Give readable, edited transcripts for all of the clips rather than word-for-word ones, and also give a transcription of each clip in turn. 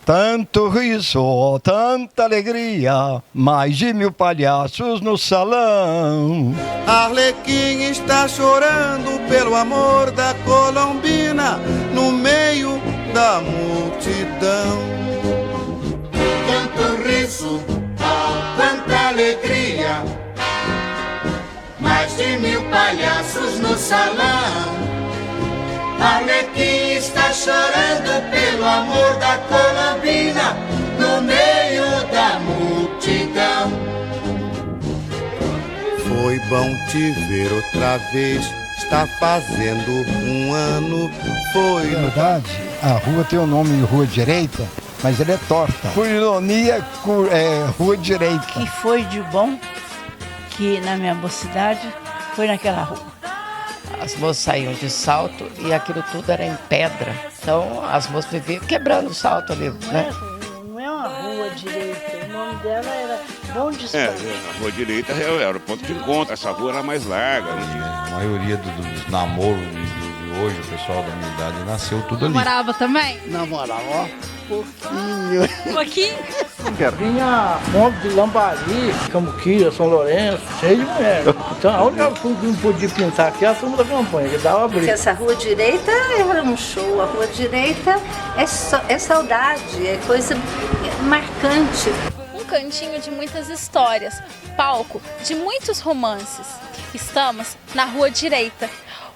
Tanto riso, tanta alegria, mais de 1000 palhaços no salão. Arlequim está chorando pelo amor da Colombina no meio da multidão. Tanto riso, tanta alegria, mais de 1000 palhaços no salão. Arlequim está chorando pelo amor da Colombina no meio da multidão. Foi bom te ver outra vez, está fazendo um ano. Foi. Na verdade, a rua tem o nome de Rua Direita, mas ela é torta. Por ironia, Rua Direita. O que foi de bom que na minha mocidade foi naquela rua. As moças saíam de salto e aquilo tudo era em pedra. Então as moças viviam quebrando o salto ali, né? Não é uma rua direita, o nome dela era Bom Disparo. A Rua Direita era o ponto de encontro, essa rua era mais larga. A maioria dos namoros de hoje, o pessoal da minha idade, nasceu tudo ali. Namorava também? Namorava, ó, pouquinho. Um pouquinho? Vinha ponto de Lambari, Cambuquira, São Lourenço, cheio de mulher. Então a única coisa que não podia pintar aqui é a turma da campanha, que dava briga. Essa Rua Direita era um show, a Rua Direita é saudade, é coisa marcante. Um cantinho de muitas histórias, palco de muitos romances. Estamos na Rua Direita,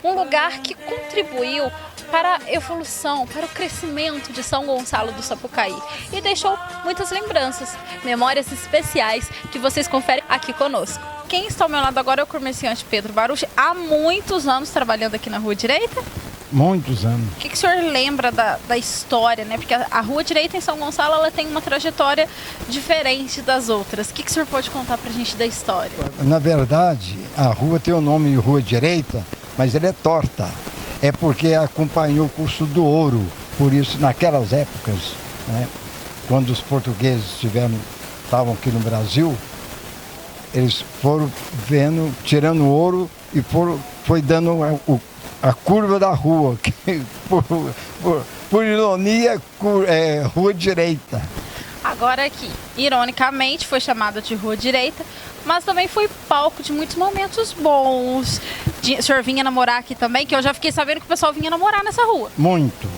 um lugar que contribuiu para a evolução, para o crescimento de São Gonçalo do Sapucaí e deixou muitas lembranças, memórias especiais que vocês conferem aqui conosco. Quem está ao meu lado agora é o comerciante Pedro Baruch, há muitos anos trabalhando aqui na Rua Direita. Muitos anos. O que o senhor lembra da história, né? Porque a Rua Direita em São Gonçalo ela tem uma trajetória diferente das outras. O que o senhor pode contar pra gente da história? Na verdade, a rua tem o nome de Rua Direita, mas ela é torta. É porque acompanhou o curso do ouro. Por isso, naquelas épocas, né, quando os portugueses estavam aqui no Brasil, eles foram vendo, tirando ouro e foi dando a curva da rua, que por ironia é Rua Direita. Agora aqui, ironicamente, foi chamada de Rua Direita, mas também foi palco de muitos momentos bons. O senhor vinha namorar aqui também, que eu já fiquei sabendo que o pessoal vinha namorar nessa rua. Muito.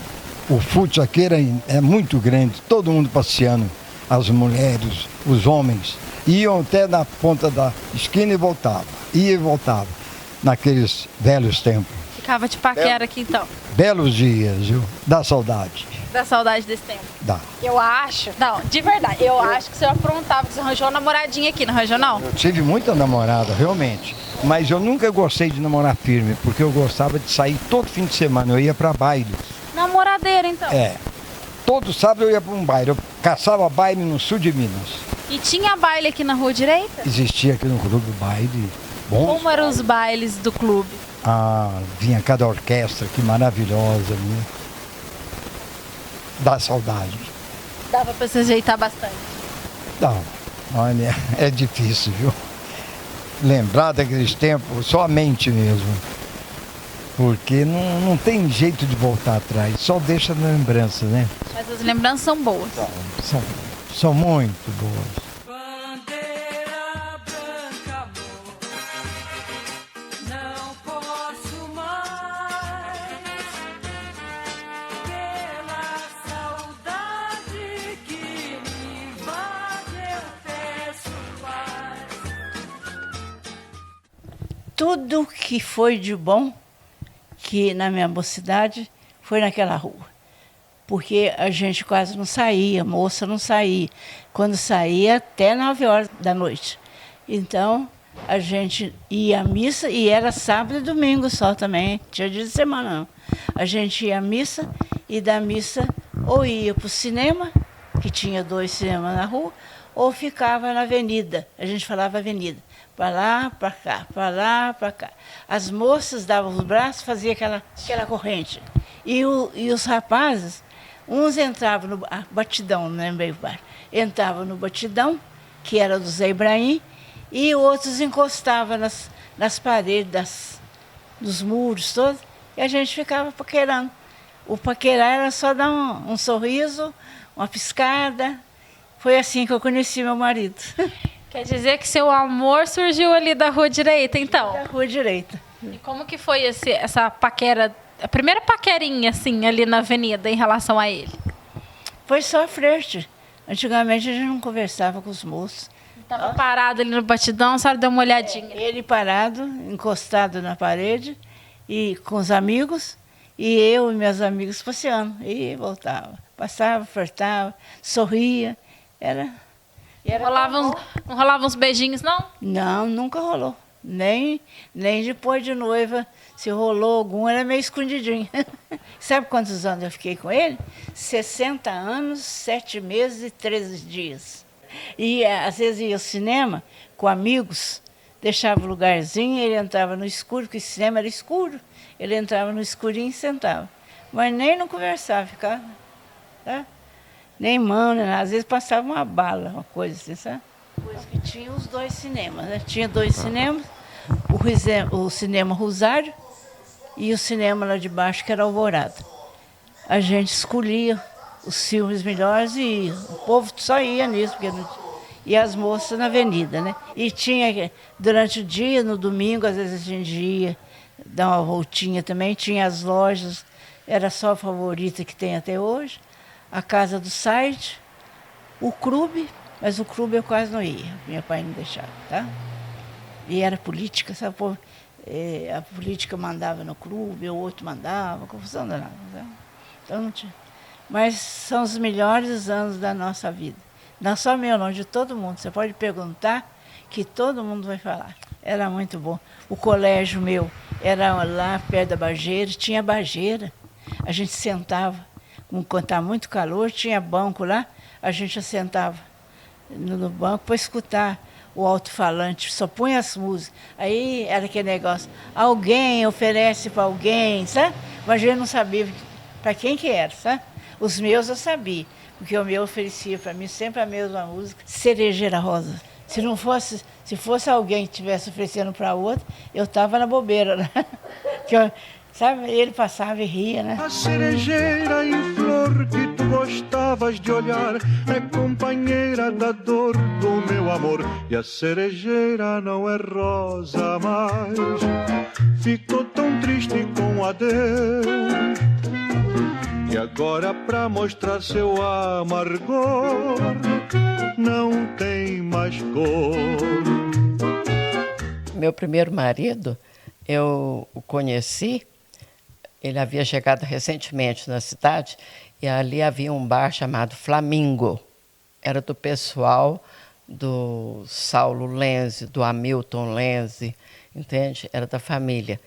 O fute aqui é muito grande, todo mundo passeando, as mulheres, os homens. Iam até na ponta da esquina e voltavam, ia e voltava, naqueles velhos tempos. Ficava de paquera aqui então. Belos dias, viu? Dá saudade. Dá saudade desse tempo? Dá. Eu acho, não, de verdade, eu acho que o senhor aprontava, que você arranjou uma namoradinha aqui, não arranjou não? Eu tive muita namorada, realmente. Mas eu nunca gostei de namorar firme, porque eu gostava de sair todo fim de semana, eu ia para baile. Namoradeira então? É. Todo sábado eu ia para um baile, eu caçava baile no sul de Minas. E tinha baile aqui na Rua Direita? Existia aqui no clube baile. Bons. Como eram os bailes do clube? Vinha cada orquestra, que maravilhosa, né? Dá saudade. Dava para se ajeitar bastante? Dá. Olha, é difícil, viu? Lembrar daqueles tempos, só a mente mesmo. Porque não tem jeito de voltar atrás, só deixa lembrança, né? Mas as lembranças são boas. São muito boas. Tudo que foi de bom que na minha mocidade foi naquela rua. Porque a gente quase não saía, moça não saía. Quando saía, até 9 horas da noite. Então, a gente ia à missa, e era sábado e domingo só também, tinha dia de semana não. A gente ia à missa, e da missa ou ia para o cinema, que tinha 2 cinemas na rua, ou ficava na avenida. A gente falava avenida. Para lá, para cá, para lá, para cá. As moças davam os braços, faziam aquela corrente. E os rapazes, uns entravam no batidão, não lembrei o bairro, entravam no batidão, que era do Zé Ibrahim, e outros encostavam nas paredes dos muros todos, e a gente ficava paquerando. O paquerar era só dar um sorriso, uma piscada. Foi assim que eu conheci meu marido. Quer dizer que seu amor surgiu ali da Rua Direita, então? Da Rua Direita. E como que foi essa paquera, a primeira paquerinha, assim, ali na avenida, em relação a ele? Foi só flerte. Antigamente a gente não conversava com os moços. Estava parado ali no batidão, a senhora deu uma olhadinha. Ele parado, encostado na parede, e com os amigos, e eu e meus amigos passeando. E voltava. Passava, flertava, sorria. Não rolavam uns beijinhos, não? Não, nunca rolou. Nem depois de noiva, se rolou algum, era meio escondidinho. Sabe quantos anos eu fiquei com ele? 60 anos, 7 meses e 13 dias. E às vezes ia ao cinema com amigos, deixava o lugarzinho, ele entrava no escuro, porque o cinema era escuro. Ele entrava no escurinho e sentava. Mas nem não conversava, ficava. Tá? Nem mão, nem nada. Às vezes passava uma bala, uma coisa assim, sabe? Pois que tinha os 2 cinemas, né? Tinha 2 cinemas, o cinema Rosário e o cinema lá de baixo, que era Alvorada. A gente escolhia os filmes melhores e o povo só ia nisso, porque e as moças na avenida, né? E tinha, durante o dia, no domingo, às vezes a gente ia dar uma voltinha também, tinha as lojas, era só a Favorita que tem até hoje, a Casa do Site, o clube, mas o clube eu quase não ia, meu pai não deixava, tá? E era política, sabe? A política mandava no clube, o outro mandava, confusão danada, tá? Então não tinha. Mas são os melhores anos da nossa vida. Não só meu, não, de todo mundo. Você pode perguntar que todo mundo vai falar. Era muito bom. O colégio meu era lá perto da Bajeira, tinha Bajeira. A gente sentava, quando estava muito calor, tinha banco lá, a gente sentava no banco para escutar o alto-falante, só punha as músicas. Aí era aquele negócio, alguém oferece para alguém, sabe? Mas a gente não sabia para quem que era, sabe? Os meus eu sabia, porque o meu oferecia para mim sempre a mesma música, Cerejeira Rosa. Se fosse alguém que estivesse oferecendo para outro, eu estava na bobeira, né? Sabe, ele passava e ria, né? A cerejeira em flor que tu gostavas de olhar é companheira da dor do meu amor. E a cerejeira não é rosa mais, ficou tão triste com o adeus. E agora pra mostrar seu amargor não tem mais cor. Meu primeiro marido, eu o conheci, ele havia chegado recentemente na cidade e ali havia um bar chamado Flamingo. Era do pessoal do Saulo Lenzi, do Hamilton Lenzi, entende? Era da família.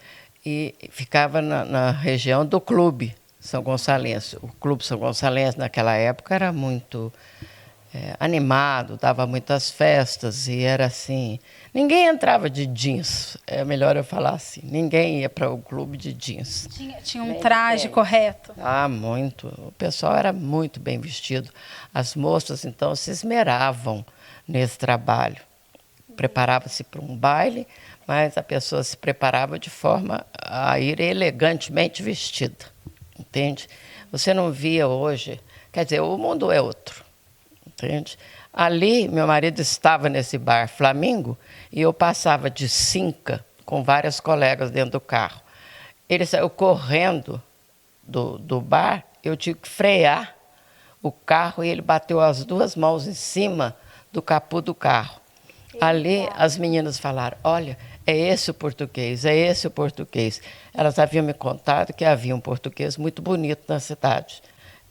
E ficava na região do Clube São Gonçalense. O Clube São Gonçalense, naquela época, era muito animado, dava muitas festas e era assim... Ninguém entrava de jeans, é melhor eu falar assim. Ninguém ia para o clube de jeans. Tinha um traje correto? Ah, muito. O pessoal era muito bem vestido. As moças, então, se esmeravam nesse trabalho. Preparava-se para um baile, mas a pessoa se preparava de forma a ir elegantemente vestida. Entende? Você não via hoje... Quer dizer, o mundo é outro. Entende? Ali, meu marido estava nesse bar Flamingo e eu passava de Cinca com várias colegas dentro do carro. Ele saiu correndo do bar, eu tive que frear o carro e ele bateu as 2 mãos em cima do capô do carro. Ali, as meninas falaram, olha, é esse o português, é esse o português. Elas haviam me contado que havia um português muito bonito na cidade.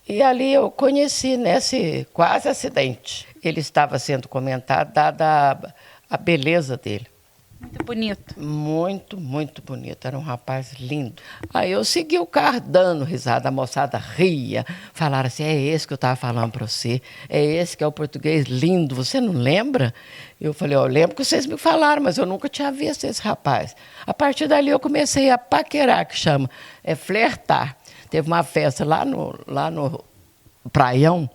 E ali eu conheci nesse quase acidente. Ele estava sendo comentado, dada a beleza dele. Muito bonito. Muito, muito bonito. Era um rapaz lindo. Aí eu segui o carro dando risada. A moçada ria. Falaram assim, é esse que eu estava falando para você. É esse que é o português lindo. Você não lembra? Eu falei, eu lembro que vocês me falaram, mas eu nunca tinha visto esse rapaz. A partir dali eu comecei a paquerar, que chama, flertar. Teve uma festa lá no Praião.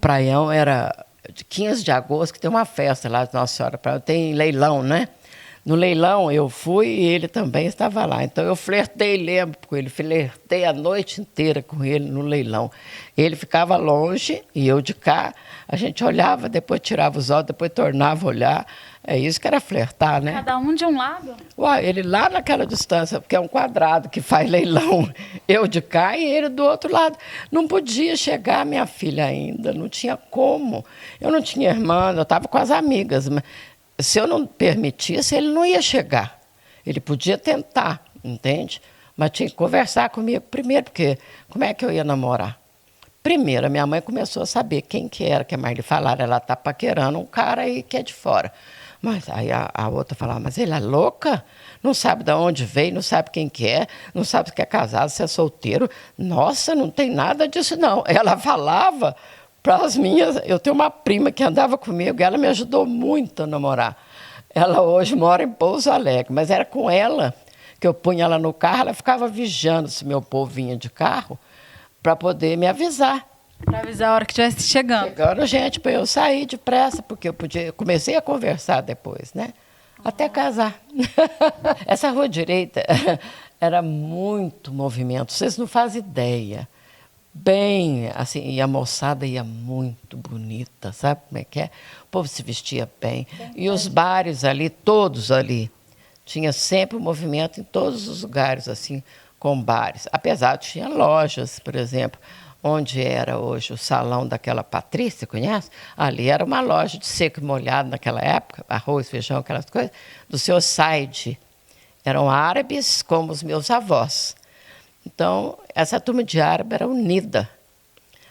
Praião era de 15 de agosto, que tem uma festa lá de Nossa Senhora. Tem leilão, né? No leilão eu fui e ele também estava lá. Então eu flertei, lembro com ele, flertei a noite inteira com ele no leilão. Ele ficava longe e eu de cá. A gente olhava, depois tirava os olhos, depois tornava a olhar. É isso que era flertar, né? Cada um de um lado? Uai, ele lá naquela distância, porque é um quadrado que faz leilão. Eu de cá e ele do outro lado. Não podia chegar minha filha ainda, não tinha como. Eu não tinha irmã, eu estava com as amigas, mas se eu não permitisse, ele não ia chegar. Ele podia tentar, entende? Mas tinha que conversar comigo primeiro, porque como é que eu ia namorar? Primeiro, a minha mãe começou a saber quem que era, que a Marli falaram, ela está paquerando um cara aí que é de fora. Mas aí a outra falava, mas ele é louca? Não sabe de onde veio, não sabe quem que é, não sabe se é casado, se é solteiro. Nossa, não tem nada disso não. Ela falava para as minhas... Eu tenho uma prima que andava comigo, ela me ajudou muito a namorar. Ela hoje mora em Pouso Alegre, mas era com ela que eu punha ela no carro, ela ficava vigiando se meu povo vinha de carro para poder me avisar. Para avisar a hora que estivesse chegando. Chegando, gente, para eu sair depressa, porque eu comecei a conversar depois, né? Até casar. Essa Rua Direita era muito movimento, vocês não fazem ideia. Bem, assim, e a moçada ia muito bonita, sabe como é que é? O povo se vestia bem. E os bares ali, todos ali, tinha sempre um movimento em todos os lugares, assim, com bares. Apesar de tinha lojas, por exemplo, onde era hoje o salão daquela Patrícia, conhece? Ali era uma loja de seco e molhado naquela época, arroz, feijão, aquelas coisas, do seu Said. Eram árabes como os meus avós. Então, essa turma de árabe era unida.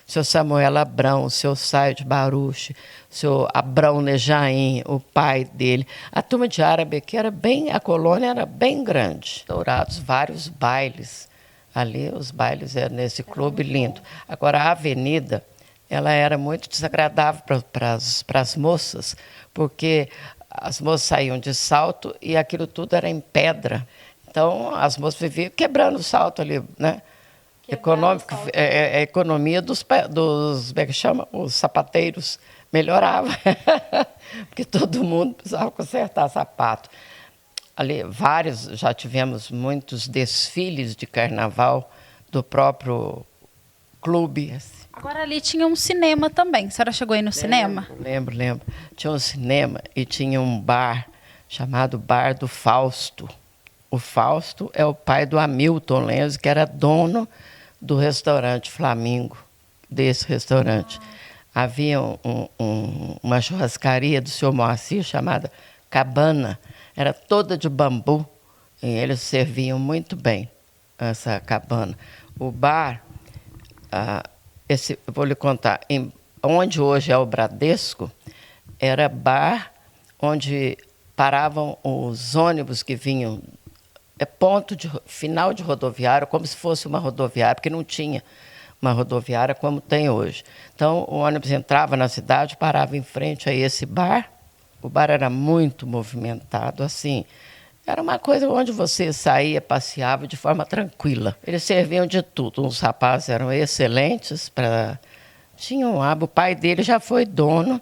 O seu Samuel Abrão, o seu Said Baruch, o seu Abrão Nejaim, o pai dele. A turma de árabe aqui era bem, a colônia era bem grande. Dourados, vários bailes. Ali, os bailes eram nesse clube lindo. Agora, a avenida, ela era muito desagradável para as moças, porque as moças saíam de salto e aquilo tudo era em pedra. Então, as moças viviam quebrando o salto ali, né? A economia dos como é que chama? Os sapateiros melhorava, porque todo mundo precisava consertar sapato. Ali, já tivemos muitos desfiles de carnaval do próprio clube. Agora ali tinha um cinema também. A senhora chegou aí no cinema? Lembro. Tinha um cinema e tinha um bar chamado Bar do Fausto. O Fausto é o pai do Hamilton Lenz, que era dono do restaurante Flamingo, desse restaurante. Havia uma churrascaria do senhor Moacir chamada Cabana, era toda de bambu, e eles serviam muito bem essa cabana. O bar, eu vou lhe contar, onde hoje é o Bradesco, era bar onde paravam os ônibus que vinham, ponto de final de rodoviária, como se fosse uma rodoviária, porque não tinha uma rodoviária como tem hoje. Então, o ônibus entrava na cidade, parava em frente a esse bar. O bar era muito movimentado, assim. Era uma coisa onde você saía, passeava de forma tranquila. Eles serviam de tudo. Os rapazes eram excelentes. O pai dele já foi dono,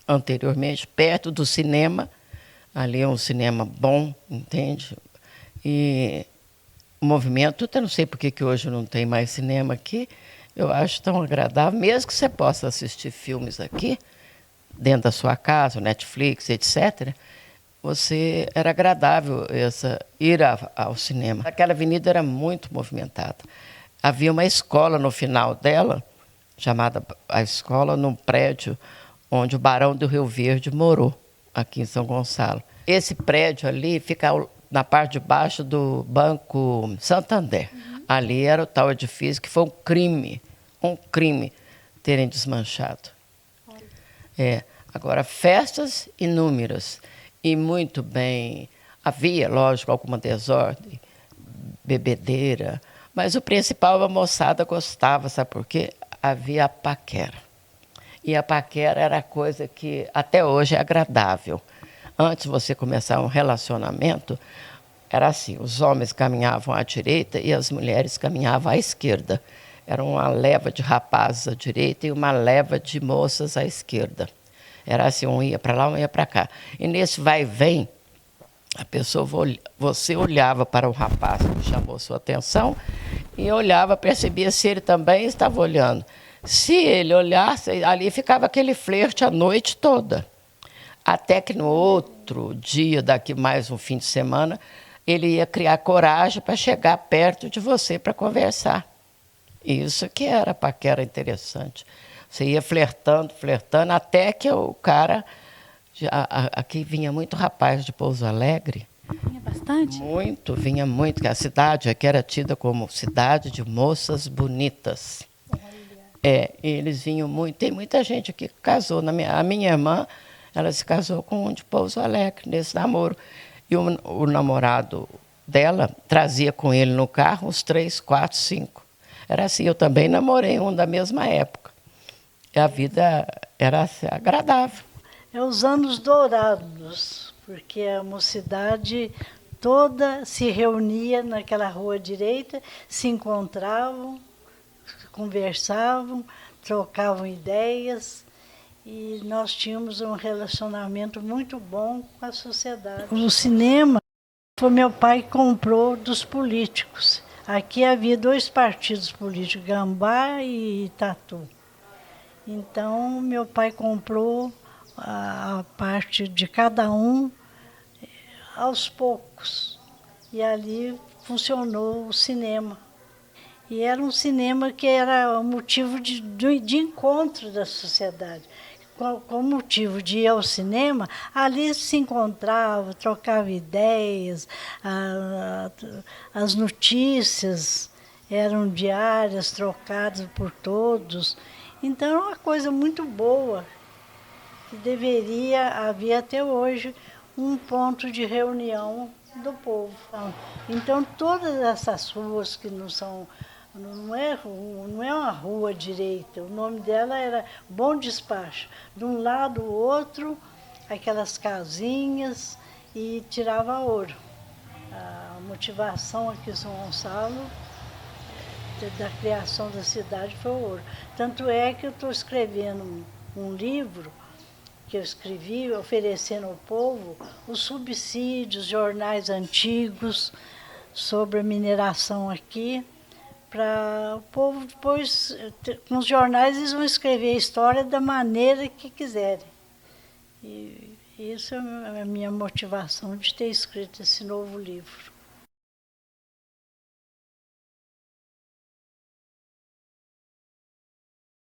anteriormente, perto do cinema. Ali é um cinema bom, entende? E o movimento, eu não sei por que hoje não tem mais cinema aqui, eu acho tão agradável, mesmo que você possa assistir filmes aqui, dentro da sua casa, Netflix, etc., era agradável ir ao cinema. Aquela avenida era muito movimentada. Havia uma escola no final dela, chamada a escola, num prédio onde o Barão do Rio Verde morou, aqui em São Gonçalo. Esse prédio ali fica na parte de baixo do Banco Santander. Ali era o tal edifício que foi um crime terem desmanchado. Agora, festas inúmeras e muito bem. Havia, lógico, alguma desordem, bebedeira, mas o principal a moçada gostava, sabe por quê? Havia a paquera. E a paquera era coisa que até hoje é agradável. Antes de você começar um relacionamento, era assim, os homens caminhavam à direita e as mulheres caminhavam à esquerda. Era uma leva de rapazes à direita e uma leva de moças à esquerda. Era assim, um ia para lá, um ia para cá. E nesse vai e vem, Você olhava para o rapaz que chamou sua atenção e olhava, percebia se ele também estava olhando. Se ele olhasse, ali ficava aquele flerte a noite toda. Até que no outro dia, daqui mais um fim de semana, ele ia criar coragem para chegar perto de você para conversar. Isso que era paquera interessante. Você ia flertando, até que o cara... Aqui vinha muito rapaz de Pouso Alegre. Vinha bastante? Vinha muito. Que a cidade aqui era tida como cidade de moças bonitas. Eles vinham muito. Tem muita gente aqui que casou. A minha irmã, ela se casou com um de Pouso Alegre, nesse namoro. E o namorado dela trazia com ele no carro uns 3, 4, 5. Era assim, eu também namorei um da mesma época. E a vida era assim, agradável. É os anos dourados, porque a mocidade toda se reunia naquela rua direita, se encontravam, conversavam, trocavam ideias e nós tínhamos um relacionamento muito bom com a sociedade. O cinema foi meu pai que comprou dos políticos. Aqui havia 2 partidos políticos, Gambá e Tatu. Então, meu pai comprou a parte de cada um aos poucos. E ali funcionou o cinema. E era um cinema que era um motivo de encontro da sociedade. Com motivo de ir ao cinema, ali se encontrava, trocava ideias, as notícias eram diárias, trocadas por todos. Então, era uma coisa muito boa, que deveria haver até hoje um ponto de reunião do povo. Então, todas essas ruas que não é uma rua direita, o nome dela era Bom Despacho. De um lado, o outro, aquelas casinhas, e tirava ouro. A motivação aqui em São Gonçalo da criação da cidade foi o ouro. Tanto é que eu estou escrevendo um livro que eu escrevi, oferecendo ao povo os subsídios, jornais antigos sobre a mineração aqui, para o povo depois, com os jornais, eles vão escrever a história da maneira que quiserem. E isso é a minha motivação de ter escrito esse novo livro.